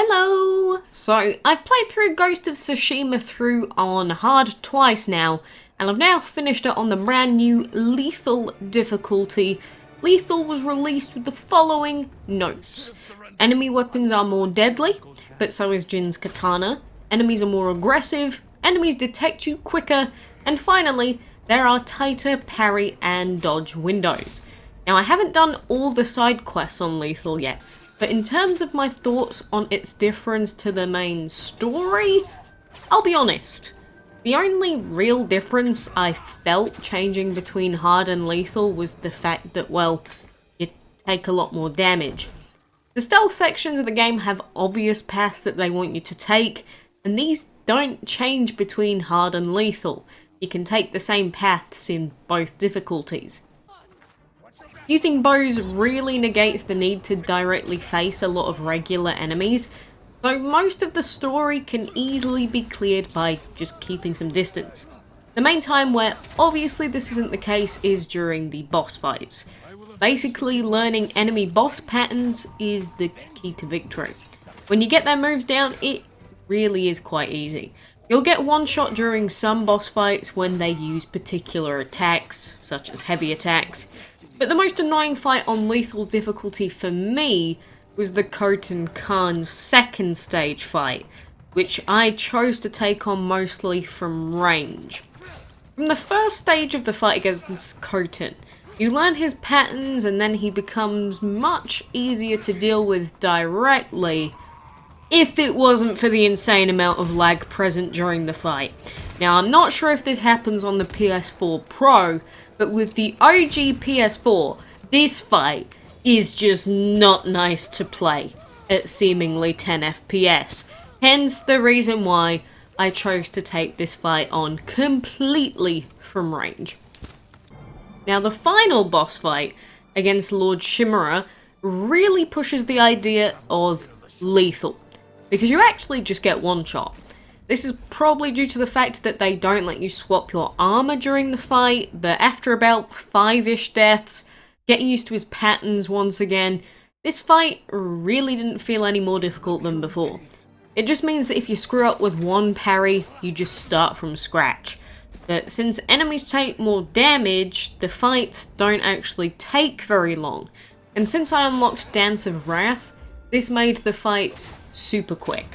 Hello! So, I've played through Ghost of Tsushima through on hard twice now, and I've now finished it on the brand new lethal difficulty. Lethal was released with the following notes. Enemy weapons are more deadly, but so is Jin's katana. Enemies are more aggressive, enemies detect you quicker, and finally, there are tighter parry and dodge windows. Now, I haven't done all the side quests on Lethal yet, but in terms of my thoughts on its difference to the main story, I'll be honest. The only real difference I felt changing between hard and lethal was the fact that, well, you take a lot more damage. The stealth sections of the game have obvious paths that they want you to take, and these don't change between hard and lethal. You can take the same paths in both difficulties. Using bows really negates the need to directly face a lot of regular enemies, so most of the story can easily be cleared by just keeping some distance. The main time where obviously this isn't the case is during the boss fights. Basically, learning enemy boss patterns is the key to victory. When you get their moves down, it really is quite easy. You'll get one shot during some boss fights when they use particular attacks, such as heavy attacks. But the most annoying fight on lethal difficulty for me was the Khotun Khan's second stage fight, which I chose to take on mostly from range. From the first stage of the fight against Khotun, you learn his patterns and then he becomes much easier to deal with directly if it wasn't for the insane amount of lag present during the fight. Now, I'm not sure if this happens on the PS4 Pro, but with the OG PS4, this fight is just not nice to play at seemingly 10 FPS. Hence the reason why I chose to take this fight on completely from range. Now, the final boss fight against Lord Shimura really pushes the idea of lethal, because you actually just get one shot. This is probably due to the fact that they don't let you swap your armor during the fight, but after about 5-ish deaths, getting used to his patterns once again, this fight really didn't feel any more difficult than before. It just means that if you screw up with one parry, you just start from scratch. But since enemies take more damage, the fights don't actually take very long. And since I unlocked Dance of Wrath, this made the fights super quick.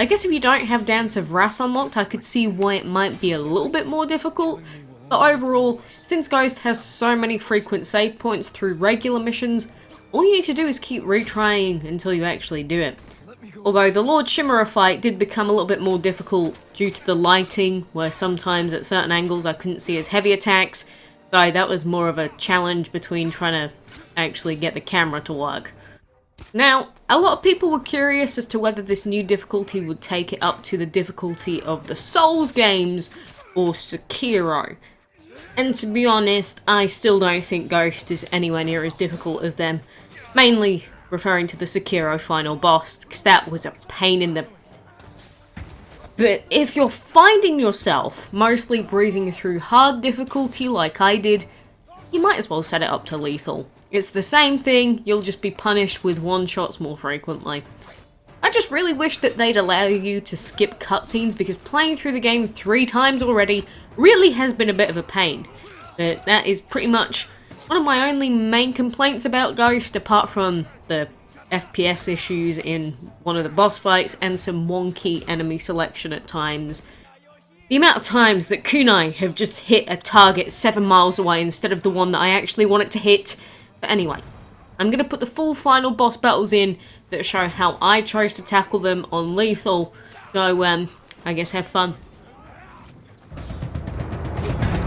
I guess if you don't have Dance of Wrath unlocked, I could see why it might be a little bit more difficult, but overall, since Ghost has so many frequent save points through regular missions, all you need to do is keep retrying until you actually do it. Although the Lord Shimura fight did become a little bit more difficult due to the lighting, where sometimes at certain angles I couldn't see his heavy attacks, so that was more of a challenge between trying to actually get the camera to work. Now, a lot of people were curious as to whether this new difficulty would take it up to the difficulty of the Souls games or Sekiro. And to be honest, I still don't think Ghost is anywhere near as difficult as them. Mainly referring to the Sekiro final boss, because that was a pain in the... But if you're finding yourself mostly breezing through hard difficulty like I did, you might as well set it up to lethal. It's the same thing, you'll just be punished with one-shots more frequently. I just really wish that they'd allow you to skip cutscenes, because playing through the game 3 times already really has been a bit of a pain. But that is pretty much one of my only main complaints about Ghost, apart from the FPS issues in one of the boss fights and some wonky enemy selection at times. The amount of times that kunai have just hit a target 7 miles away instead of the one that I actually want it to hit. But anyway, I'm going to put the full final boss battles in that show how I chose to tackle them on lethal, so I guess have fun.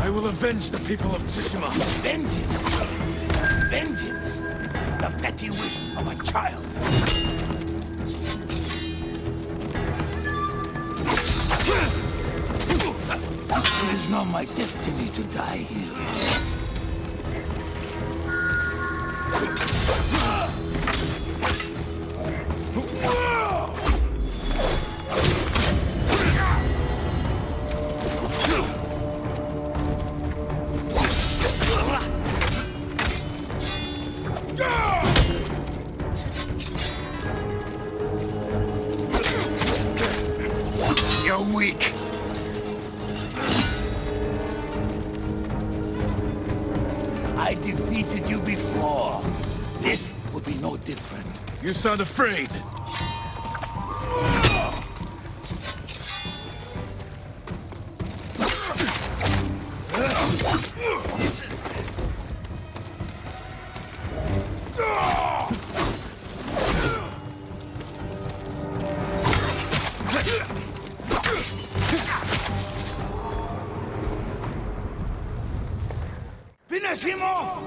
I will avenge the people of Tsushima. Vengeance! Vengeance! The petty wish of a child. It is not my destiny to die here. weak. I defeated you before. This will be no different. You sound afraid. Finish him off!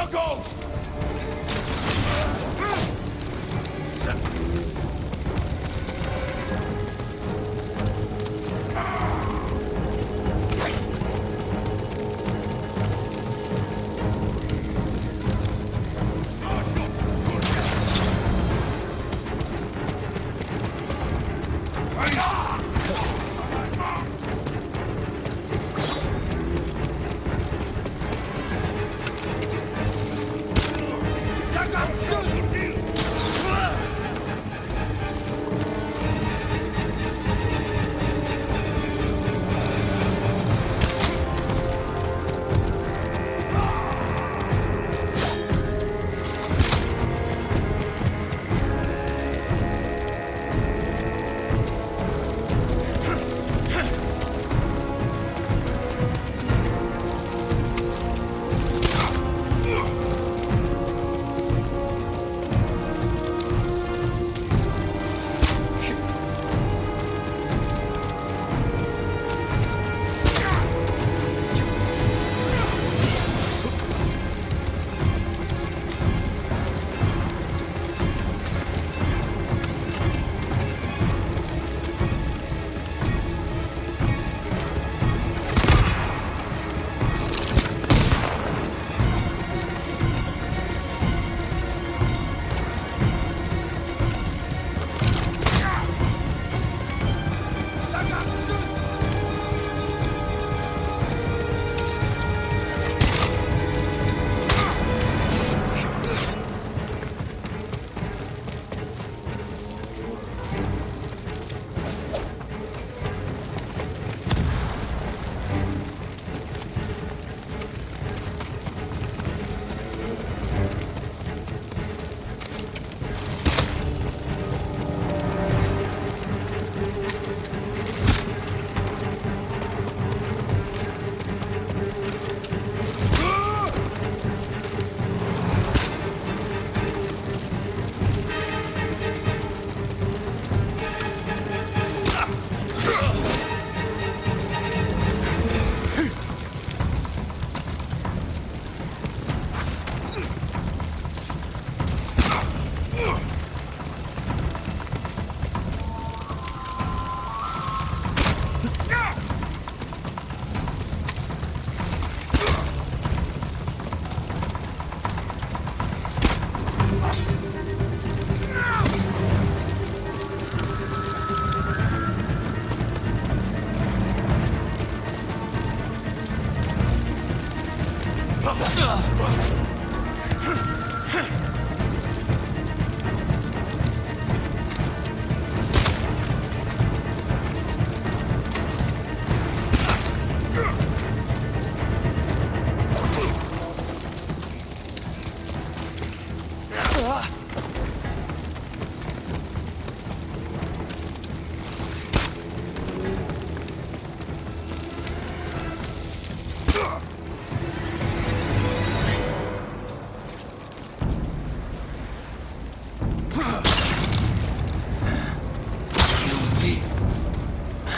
Here goes!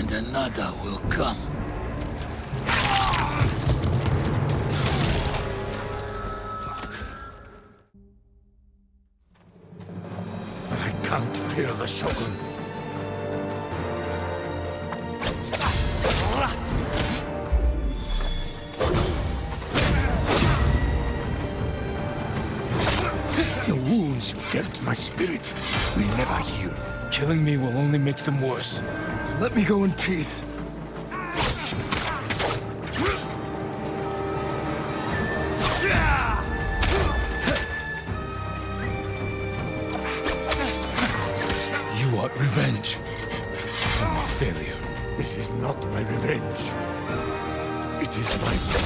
Another will come. I can't fear the Shogun. The wounds you dealt my spirit will never heal. Killing me will only make them worse. Let me go in peace. You want revenge for my failure. This is not my revenge. It is my